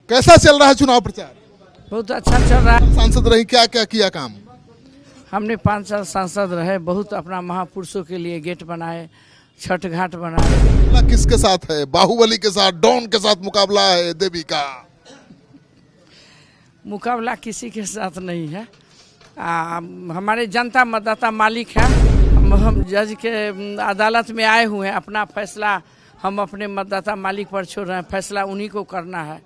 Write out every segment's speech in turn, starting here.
कैसा चल रहा है चुनाव प्रचार? बहुत अच्छा चल रहा है। सांसद रही, क्या क्या किया काम? हमने 5 साल सांसद रहे, बहुत अपना महापुरुषों के लिए गेट बनाए, छठ घाट बनाए। मुकाबला किसके साथ है? बाहुबली के साथ, डॉन के साथ मुकाबला है देवी का? मुकाबला किसी के साथ नहीं है। हमारे जनता मतदाता मालिक है। हम जज के अदालत में आए हुए हैं, अपना फैसला हम अपने मतदाता मालिक पर छोड़ रहे हैं, फैसला उन्हीं को करना है।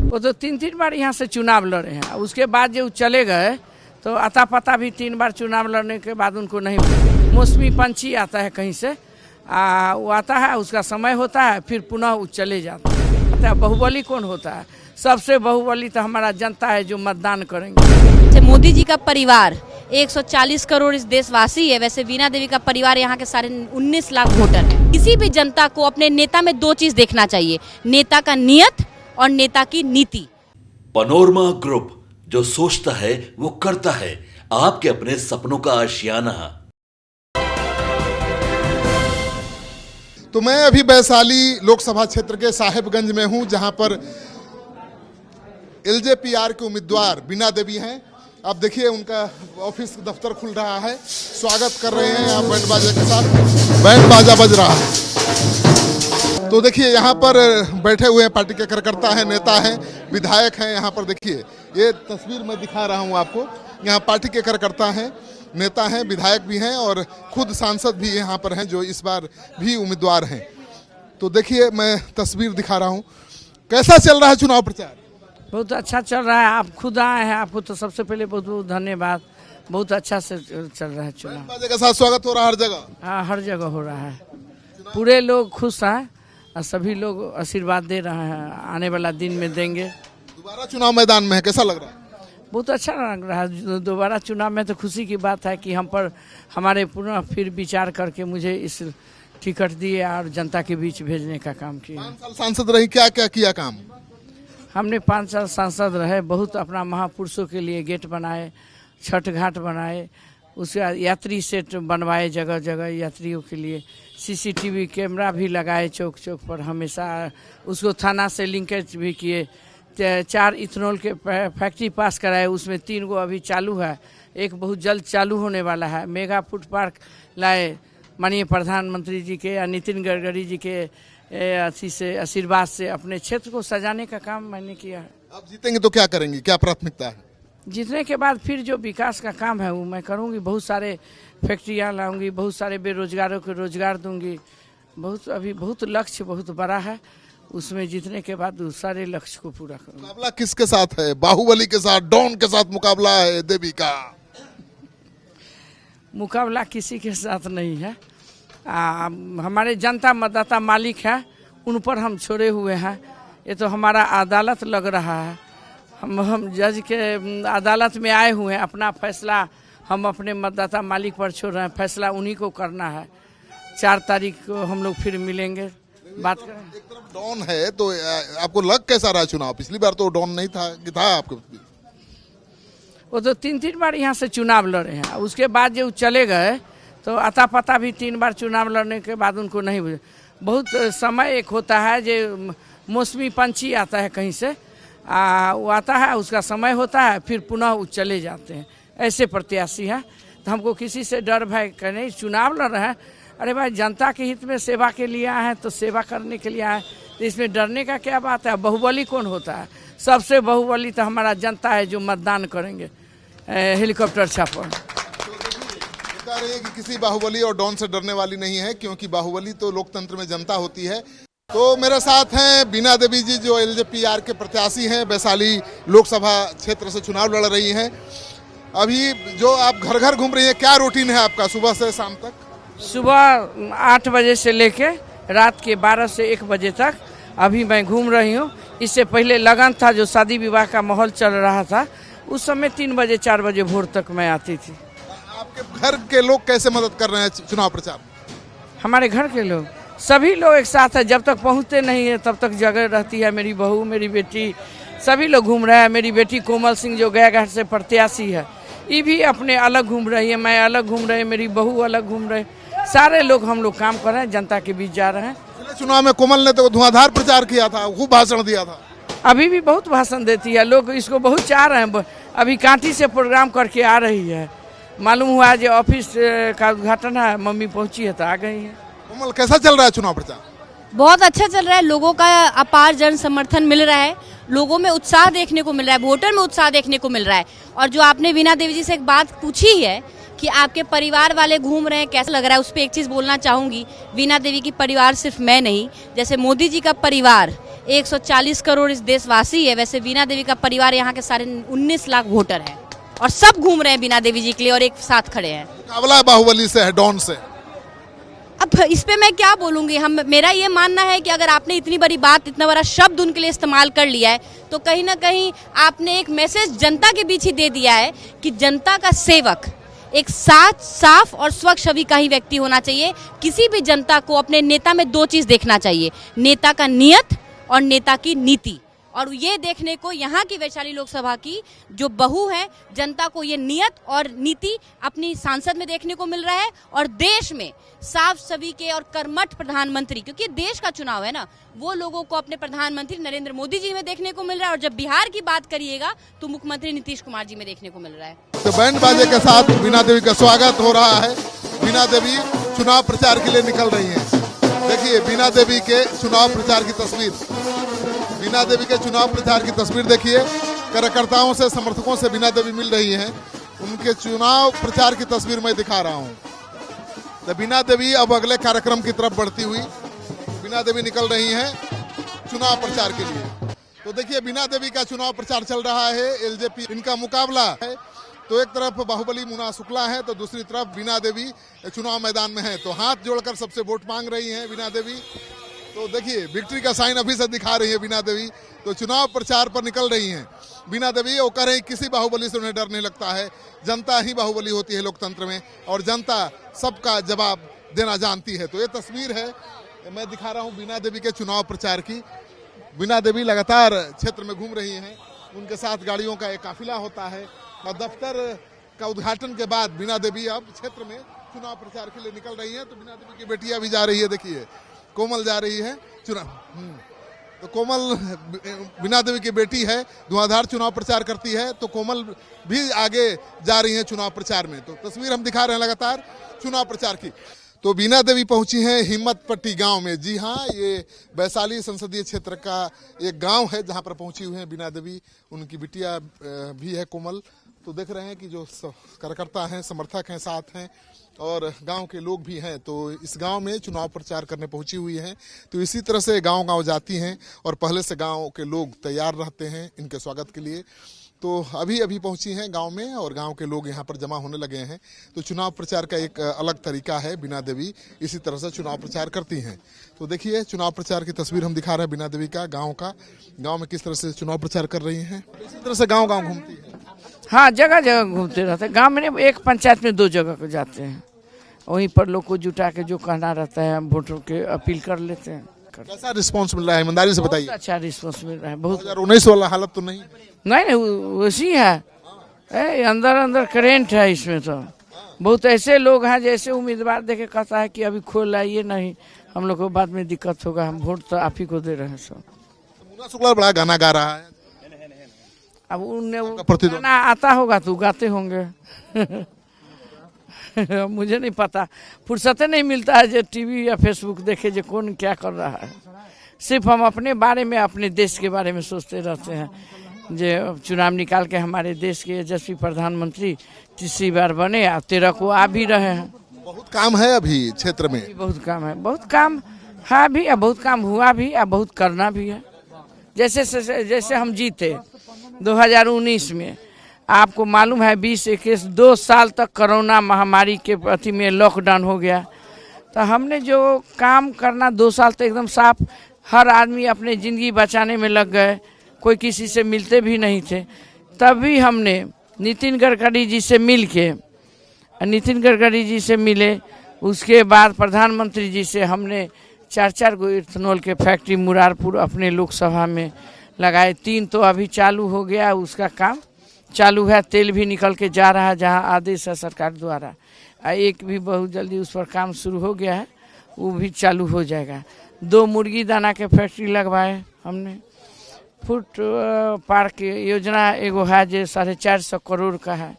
वो तो 3 बार यहाँ से चुनाव लड़े हैं, उसके बाद जो चले गए तो अता पता भी 3 बार चुनाव लड़ने के बाद उनको नहीं मिला। मौसमी पंछी आता है कहीं से, वो आता है, उसका समय होता है, फिर पुनः वो चले जाता है। बाहुबली कौन होता है? सबसे बाहुबली तो हमारा जनता है जो मतदान करेंगे। मोदी जी का परिवार 140 करोड़ इस देशवासी है, वैसे वीणा देवी का परिवार यहाँ के सारे 19 लाख वोटर है। किसी भी जनता को अपने नेता में 2 चीज देखना चाहिए, नेता का नियत और नेता की नीति। पनोरमा ग्रुप, जो सोचता है वो करता है, आपके अपने सपनों का आशियाना। तो मैं अभी वैशाली लोकसभा क्षेत्र के साहेबगंज में हूं, जहां पर एलजेपीआर के उम्मीदवार वीणा देवी हैं। आप देखिए उनका ऑफिस दफ्तर खुल रहा है, स्वागत कर रहे हैं आप बैंड बाजा के साथ, बैंड बाजा बज रहा है। तो देखिए यहाँ पर बैठे हुए हैं पार्टी के कार्यकर्ता हैं, नेता हैं, विधायक हैं। यहाँ पर देखिए ये तस्वीर मैं दिखा रहा हूँ आपको, यहाँ पार्टी के कार्यकर्ता हैं, नेता हैं, विधायक भी हैं और खुद सांसद भी यहाँ पर हैं जो इस बार भी उम्मीदवार हैं। तो देखिए मैं तस्वीर दिखा रहा हूँ, कैसा चल रहा है चुनाव प्रचार? बहुत अच्छा चल रहा है। आप खुद आए हैं, आपको तो सबसे पहले बहुत बहुत धन्यवाद। बहुत अच्छा से चल रहा है चुनाव। बाजे के साथ स्वागत हो रहा है हर जगह? हाँ, हर जगह हो रहा है। पूरे लोग खुश हैं और सभी लोग आशीर्वाद दे रहे हैं, आने वाला दिन में देंगे। दोबारा चुनाव मैदान में है, कैसा लग रहा है? बहुत अच्छा लग रहा है। दोबारा चुनाव में तो खुशी की बात है कि हम पर हमारे पुनः फिर विचार करके मुझे इस टिकट दिए और जनता के बीच भेजने का काम किया। 5 साल सांसद रही, क्या क्या किया काम? हमने 5 साल सांसद रहे, बहुत अपना महापुरुषों के लिए गेट बनाए, छठ घाट बनाए, उसके बाद यात्री सेट बनवाए जगह जगह यात्रियों के लिए, सीसीटीवी कैमरा भी लगाए चौक चौक पर हमेशा, उसको थाना से लिंकेज भी किए, 4 इथेनॉल के फैक्ट्री पास कराए, उसमें 3 गो अभी चालू है, एक बहुत जल्द चालू होने वाला है। मेगा फूड पार्क लाए माननीय प्रधानमंत्री जी के या नितिन गडकरी जी के अथी से आशीर्वाद से, अपने क्षेत्र को सजाने का काम मैंने किया है। अब जीतेंगे तो क्या करेंगे, क्या प्राथमिकता है? जीतने के बाद फिर जो विकास का काम है वो मैं करूंगी, बहुत सारे फैक्ट्रियां लाऊंगी, बहुत सारे बेरोजगारों को रोजगार दूंगी। अभी बहुत लक्ष्य बहुत बड़ा है, उसमें जीतने के बाद उस सारे लक्ष्य को पूरा करूंगा। मुकाबला किसके साथ है? बाहुबली के साथ, डॉन के साथ मुकाबला है देवी का? मुकाबला किसी के साथ नहीं है। हमारे जनता मतदाता मालिक है, उन पर हम छोड़े हुए हैं। ये तो हमारा अदालत लग रहा है, हम जज के अदालत में आए हुए हैं, अपना फैसला हम अपने मतदाता मालिक पर छोड़ रहे हैं, फैसला उन्हीं को करना है। 4 तारीख को हम लोग फिर मिलेंगे, बात करें। एक तरफ डॉन है तो आपको लग कैसा रहा चुनाव? पिछली बार तो डॉन नहीं था कि था आपको? वो तो 3 बार यहाँ से चुनाव लड़े हैं, उसके बाद जो चले गए तो अता पता भी 3 बार चुनाव लड़ने के बाद उनको नहीं मिला। बहुत समय एक होता है जो मौसमी पंछी आता है कहीं से, वो आता है, उसका समय होता है, फिर पुनः वो चले जाते हैं। ऐसे प्रत्याशी है, तो हमको किसी से डर भय का नहीं। चुनाव लड़ रहे हैं, अरे भाई जनता के हित में सेवा के लिए आए हैं तो सेवा करने के लिए आए, तो इसमें डरने का क्या बात है? बाहुबली कौन होता है? सबसे बाहुबली तो हमारा जनता है जो मतदान करेंगे हेलीकॉप्टर छापर। कह रही है कि किसी बाहुबली और डॉन से डरने वाली नहीं है, क्योंकि बाहुबली तो लोकतंत्र में जनता होती है। तो मेरे साथ हैं वीणा देवी जी, जो एलजेपीआर के प्रत्याशी हैं, वैशाली लोकसभा क्षेत्र से चुनाव लड़ रही हैं। अभी जो आप घर घर घूम रही हैं, क्या रूटीन है आपका सुबह से शाम तक? सुबह 8 बजे से लेके रात के 12 से 1 बजे तक अभी मैं घूम रही हूँ। इससे पहले लगन था, जो शादी विवाह का माहौल चल रहा था, उस समय 3 बजे 4 बजे भोर तक मैं आती थी। आपके घर के लोग कैसे मदद कर रहे हैं चुनाव प्रचार? हमारे घर के लोग सभी लोग एक साथ है, जब तक पहुँचते नहीं है तब तक जगह रहती है। मेरी बहू, मेरी बेटी, सभी लोग घूम रहे हैं। मेरी बेटी कोमल सिंह जो गया घाट से प्रत्याशी है, ये भी अपने अलग घूम रही है, मैं अलग घूम रही, मेरी बहू अलग घूम रहे, सारे लोग हम लोग काम कर रहे हैं, जनता के बीच जा रहे हैं। चुनाव में कोमल ने तो धुआंधार प्रचार किया था, खूब भाषण दिया था। अभी भी बहुत भाषण देती है, लोग इसको बहुत चाह रहे हैं। अभी कांटी से प्रोग्राम करके आ रही है, मालूम हुआ जो ऑफिस का उद्घाटन है, मम्मी पहुंची है तो आ गई है। कोमल, कैसा चल रहा है चुनाव प्रचार? बहुत अच्छा चल रहा है, लोगों का अपार जन समर्थन मिल रहा है, लोगों में उत्साह देखने को मिल रहा है, वोटर में उत्साह देखने को मिल रहा है। और जो आपने वीणा देवी जी से एक बात पूछी है कि आपके परिवार वाले घूम रहे हैं, कैसा लग रहा है, उस पर एक चीज़ बोलना चाहूँगी। वीणा देवी की परिवार सिर्फ मैं नहीं, जैसे मोदी जी का परिवार 140 करोड़ इस देशवासी है, वैसे वीणा देवी का परिवार यहाँ के सारे 19 लाख वोटर हैं और सब घूम रहे हैं वीणा देवी जी के लिए और एक साथ खड़े हैं। मुकाबला बाहुबली से है, डॉन से। अब इस पे मैं क्या बोलूँगी, मेरा ये मानना है कि अगर आपने इतनी बड़ी बात, इतना बड़ा शब्द उनके लिए इस्तेमाल कर लिया है तो कहीं ना कहीं आपने एक मैसेज जनता के बीच ही दे दिया है कि जनता का सेवक एक साफ और स्वच्छ छवि का ही व्यक्ति होना चाहिए। किसी भी जनता को अपने नेता में दो चीज़ देखना चाहिए, नेता का नियत और नेता की नीति। और ये देखने को यहाँ की वैशाली लोकसभा की जो बहू है, जनता को ये नियत और नीति अपनी सांसद में देखने को मिल रहा है। और देश में साफ छवि के और कर्मठ प्रधानमंत्री, क्योंकि देश का चुनाव है ना, वो लोगों को अपने प्रधानमंत्री नरेंद्र मोदी जी में देखने को मिल रहा है। और जब बिहार की बात करिएगा तो मुख्यमंत्री नीतीश कुमार जी में देखने को मिल रहा है। तो बैंड बाजे के साथ वीणा देवी का स्वागत हो रहा है। वीणा देवी चुनाव प्रचार के लिए निकल रही हैं। देखिए वीणा देवी के चुनाव प्रचार की तस्वीर, वीणा देवी के चुनाव प्रचार की तस्वीर देखिए। कार्यकर्ताओं से, समर्थकों से वीणा देवी मिल रही हैं, उनके चुनाव प्रचार की तस्वीर मैं दिखा रहा हूं। तो वीणा देवी अब अगले कार्यक्रम की तरफ बढ़ती हुई वीणा देवी निकल रही हैं चुनाव प्रचार के लिए। तो देखिए वीणा देवी का चुनाव प्रचार चल रहा है, एलजेपी इनका मुकाबला है। तो एक तरफ बाहुबली मुना शुक्ला है तो दूसरी तरफ वीणा देवी चुनाव मैदान में है। तो हाथ जोड़कर सबसे वोट मांग रही हैं वीणा देवी। तो देखिए विक्ट्री का साइन अभी से दिखा रही है वीणा देवी। तो चुनाव प्रचार पर निकल रही हैं वीणा देवी। वो कह रही किसी बाहुबली से उन्हें डर नहीं लगता है, जनता ही बाहुबली होती है लोकतंत्र में और जनता सबका जवाब देना जानती है। तो ये तस्वीर है मैं दिखा रहा हूँ वीणा देवी के चुनाव प्रचार की। वीणा देवी लगातार क्षेत्र में घूम रही हैं, उनके साथ गाड़ियों का एक काफिला होता है और दफ्तर का उद्घाटन के बाद वीणा देवी अब क्षेत्र में चुनाव प्रचार के लिए निकल रही है। तो वीणा देवी की बेटियां भी जा रही है, देखिए कोमल जा रही है चुनाव। तो कोमल वीणा देवी की बेटी है, धुआंधार चुनाव प्रचार करती है, तो कोमल भी आगे जा रही है चुनाव प्रचार में। तो तस्वीर हम दिखा रहे हैं लगातार चुनाव प्रचार की। तो वीणा देवी पहुंची हैं हिम्मतपट्टी गांव में। जी हाँ, ये वैशाली संसदीय क्षेत्र का एक गांव है जहां पर पहुंची हुई हैं वीणा देवी। उनकी बिटिया भी है कोमल। तो देख रहे हैं कि जो कार्यकर्ता हैं, समर्थक हैं, साथ हैं और गांव के लोग भी हैं। तो इस गांव में चुनाव प्रचार करने पहुंची हुई हैं। तो इसी तरह से गांव-गांव जाती हैं और पहले से गांव के लोग तैयार रहते हैं इनके स्वागत के लिए। तो अभी पहुंची हैं गांव में और गांव के लोग यहां पर जमा होने लगे हैं। तो चुनाव प्रचार का एक अलग तरीका है, वीणा देवी इसी तरह से चुनाव प्रचार करती हैं। तो देखिए चुनाव प्रचार की तस्वीर हम दिखा रहे हैं वीणा देवी का, गांव में किस तरह से चुनाव प्रचार कर रही हैं। इसी तरह से गाँव घूमती है। हाँ, जगह जगह घूमते रहते हैं। गाँव में एक पंचायत में 2 जगह को जाते हैं, वहीं पर लोग को जुटा के जो कहना रहता है हम वोटरों के अपील कर लेते हैं। कैसा रिस्पांस मिल रहा है, ईमानदारी से बताइए। अच्छा रिस्पांस मिल रहा है, बहुत। 2019 वाला हालत तो नहीं? नहीं वैसी है, अंदर करेंट है इसमें। तो बहुत ऐसे लोग हैं जैसे उम्मीदवार देखे कहता है कि अभी खोल आइए, नहीं हम लोग को बाद में दिक्कत होगा, हम वोट तो आप ही को दे रहे हैं। सब मुन्ना शुक्ला बड़ा गाना गा रहा है, अब उन्हें गाना आता होगा तो गाते होंगे मुझे नहीं पता, फुर्सत नहीं मिलता है जो टीवी या फेसबुक देखे जो कौन क्या कर रहा है। सिर्फ हम अपने बारे में, अपने देश के बारे में सोचते रहते हैं। जो चुनाव निकाल के हमारे देश के यशस्वी प्रधानमंत्री तीसरी बार बने और 13 को आ भी रहे हैं। बहुत काम है अभी क्षेत्र में, बहुत काम है, बहुत काम है भी, बहुत काम हुआ भी और बहुत करना भी है। जैसे हम जीते 2019 में, आपको मालूम है 20-21 2 साल तक कोरोना महामारी के प्रति में लॉकडाउन हो गया। तो हमने जो काम करना 2 साल तक एकदम साफ, हर आदमी अपने ज़िंदगी बचाने में लग गए, कोई किसी से मिलते भी नहीं थे। तभी हमने नितिन गडकरी जी से मिले, उसके बाद प्रधानमंत्री जी से हमने 4 गो इथेनॉल के फैक्ट्री मुरारपुर अपने लोकसभा में लगाए। 3 तो अभी चालू हो गया, उसका काम चालू है, तेल भी निकल के जा रहा है जहां आदेश है सरकार द्वारा। एक भी बहुत जल्दी उस पर काम शुरू हो गया है, वो भी चालू हो जाएगा। 2 मुर्गी दाना के फैक्ट्री लगवाए हमने, फुट पार्क योजना एगो है जो 450 करोड़ का है,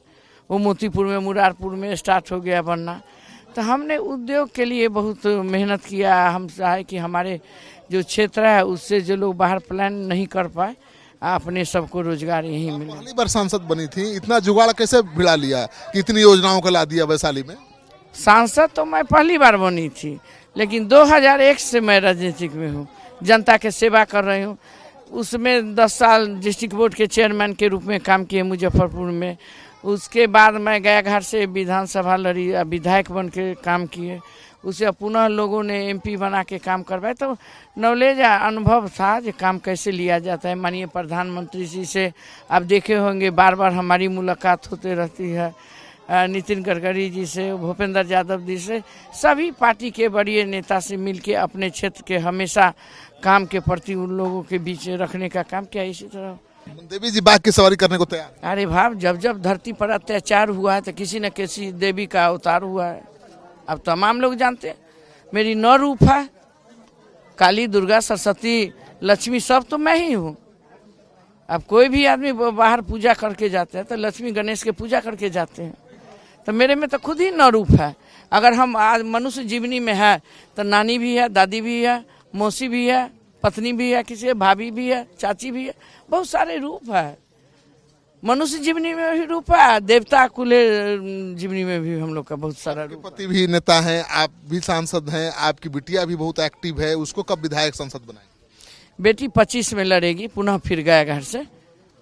वो मोतीपुर में मुरारपुर में स्टार्ट हो गया बनना। तो हमने उद्योग के लिए बहुत मेहनत किया। हम चाहे कि हमारे जो क्षेत्र है उससे जो लोग बाहर प्लान नहीं कर पाए, अपने सबको रोजगार यहीं मिले। पहली बार सांसद बनी थी, इतना जुगाड़ कैसे भिड़ा लिया कि इतनी योजनाओं को ला दिया वैशाली में? सांसद तो मैं पहली बार बनी थी, लेकिन 2001 से मैं राजनीतिक में हूँ, जनता के सेवा कर रही हूँ। उसमें 10 साल डिस्ट्रिक्ट बोर्ड के चेयरमैन के रूप में काम किए मुजफ्फरपुर में। उसके बाद मैं गायाघाट से विधानसभा लड़ी, विधायक बन के काम किए। उसे पुनः लोगों ने MP बना के काम करवाए। तो नॉलेज अनुभव था जो काम कैसे लिया जाता है। माननीय प्रधानमंत्री जी से आप देखे होंगे बार बार हमारी मुलाकात होती रहती है, नितिन गडकरी जी से, भूपेंद्र यादव जी से, सभी पार्टी के बड़े नेता से मिलके अपने क्षेत्र के हमेशा काम के प्रति उन लोगों के बीच रखने का काम किया। इसी तरह देवी जी बाघ की सवारी करने को तैयार? अरे भाव, जब जब धरती पर अत्याचार हुआ है तो किसी न किसी देवी का अवतार हुआ है। अब तमाम लोग जानते हैं मेरी 9 रूप है, काली, दुर्गा, सरस्वती, लक्ष्मी, सब तो मैं ही हूँ। अब कोई भी आदमी बाहर पूजा करके जाते हैं तो लक्ष्मी गणेश के पूजा करके जाते हैं, तो मेरे में तो खुद ही 9 रूप है। अगर हम आज मनुष्य जीवनी में है तो नानी भी है, दादी भी है, मौसी भी है, पत्नी भी है, किसी भाभी भी है, चाची भी है, बहुत सारे रूप है। मनुष्य जीवनी में भी रूप है, देवता कुले जीवनी में भी हम लोग का बहुत सारा रूप। पति भी नेता हैं, आप भी सांसद हैं, आपकी बिटिया भी बहुत एक्टिव है, उसको कब विधायक सांसद बनाएंगे? बेटी 25 में लड़ेगी, पुनः फिर गायाघाट से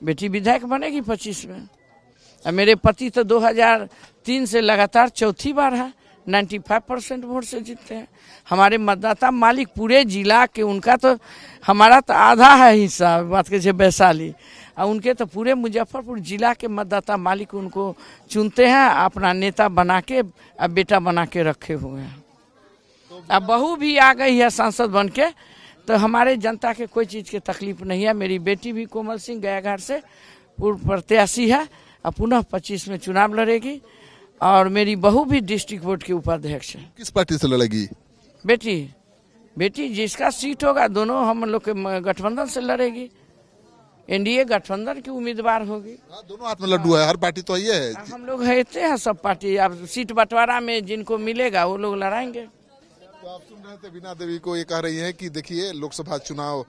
बेटी विधायक बनेगी 25 में। और मेरे पति तो 2003 से लगातार चौथी बार है, 95% वोट से जीतते हैं। हमारे मतदाता मालिक पूरे जिला के, उनका तो हमारा तो आधा है हिस्सा, बात के वैशाली, और उनके तो पूरे मुजफ्फरपुर जिला के मतदाता मालिक उनको चुनते हैं, अपना नेता बना के, अब बेटा बना के रखे हुए हैं। अब बहू भी आ गई है सांसद बन के, तो हमारे जनता के कोई चीज़ की तकलीफ नहीं है। मेरी बेटी भी कोमल सिंह गायाघाट से पूर्व प्रत्याशी है, अब पुनः 25 में चुनाव लड़ेगी। और मेरी बहू भी डिस्ट्रिक्ट बोर्ड की उपाध्यक्ष है। किस पार्टी से लड़ेगी? बेटी जिसका सीट होगा, दोनों हम लोग के गठबंधन से लड़ेगी। NDA गठबंधन की उम्मीदवार होगी। दोनों हाथ में लड्डू है, हर पार्टी तो ये है। हम लोग रहते हैं सब पार्टी, अब सीट बंटवारा में जिनको मिलेगा वो लोग लड़ाएंगे। तो आप सुन रहे थे बीना देवी को, ये कह रही है कि देखिए लोकसभा चुनाव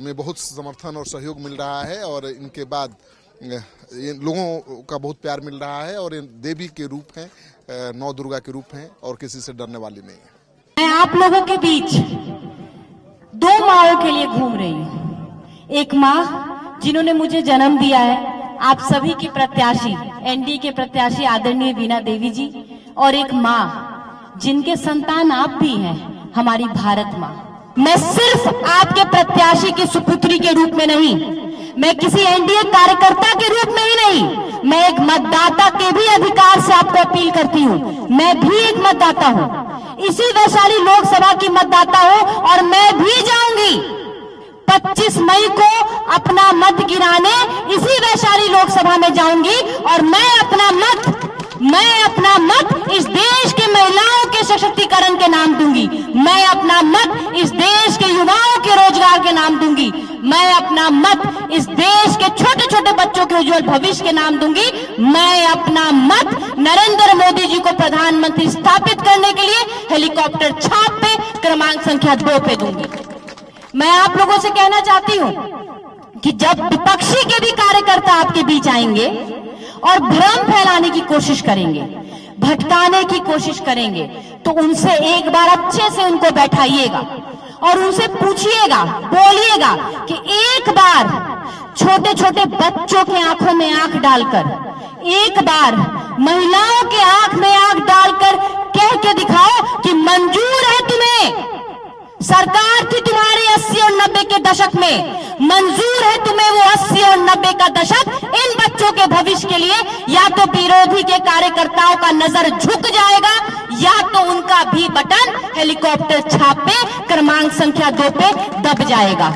में बहुत समर्थन और सहयोग मिल रहा है और इनके बाद लोगों का बहुत प्यार मिल रहा है और देवी के रूप हैं, 9 दुर्गा के रूप हैं और किसी से डरने वाली नहीं है। मैं आप लोगों के बीच 2 माँओं के लिए घूम रही हूँ। एक माँ जिन्होंने मुझे जन्म दिया है, आप सभी की प्रत्याशी, NDA के प्रत्याशी आदरणीय बीना देवी जी, और एक माँ जिनके संतान आप भी हैं, हमारी भारत माँ। मैं सिर्फ आपके प्रत्याशी की सुपुत्री के रूप में नहीं, मैं किसी NDA कार्यकर्ता के रूप में ही नहीं, मैं एक मतदाता के भी अधिकार से आपको अपील करती हूँ। मैं भी एक मतदाता हूँ, इसी वैशाली लोकसभा की मतदाता हूँ और मैं भी जाऊंगी 25 मई को अपना मत गिराने इसी वैशाली लोकसभा में जाऊंगी। और मैं अपना मत इस देश के महिलाओं के सशक्तिकरण के नाम दूंगी, मैं अपना मत इस देश के युवाओं के रोजगार के नाम दूंगी, मैं अपना मत इस देश के छोटे छोटे बच्चों के उज्जवल भविष्य के नाम दूंगी, मैं अपना मत नरेंद्र मोदी जी को प्रधानमंत्री स्थापित करने के लिए हेलीकॉप्टर छाप पे क्रमांक संख्या 2 पे दूंगी। मैं आप लोगों से कहना चाहती हूं कि जब विपक्षी के भी कार्यकर्ता आपके बीच आएंगे और भ्रम फैलाने की कोशिश करेंगे, भटकाने की कोशिश करेंगे, तो उनसे एक बार अच्छे से उनको बैठाइएगा और उनसे पूछिएगा, बोलिएगा कि एक बार छोटे छोटे बच्चों के आंखों में आंख डालकर, एक बार महिलाओं के आंख में आंख डालकर कह के दिखाओ कि मंजूर है तुम्हें, सरकार थी तुम्हारे 80 और 90 के दशक में, मंजूर है तुम्हें वो 80 और 90 का दशक इन बच्चों के भविष्य के लिए। या तो विरोधी के कार्यकर्ताओं का नजर झुक जाएगा या तो उनका भी बटन हेलीकॉप्टर छाप पे क्रमांक संख्या 2 पे दब जाएगा।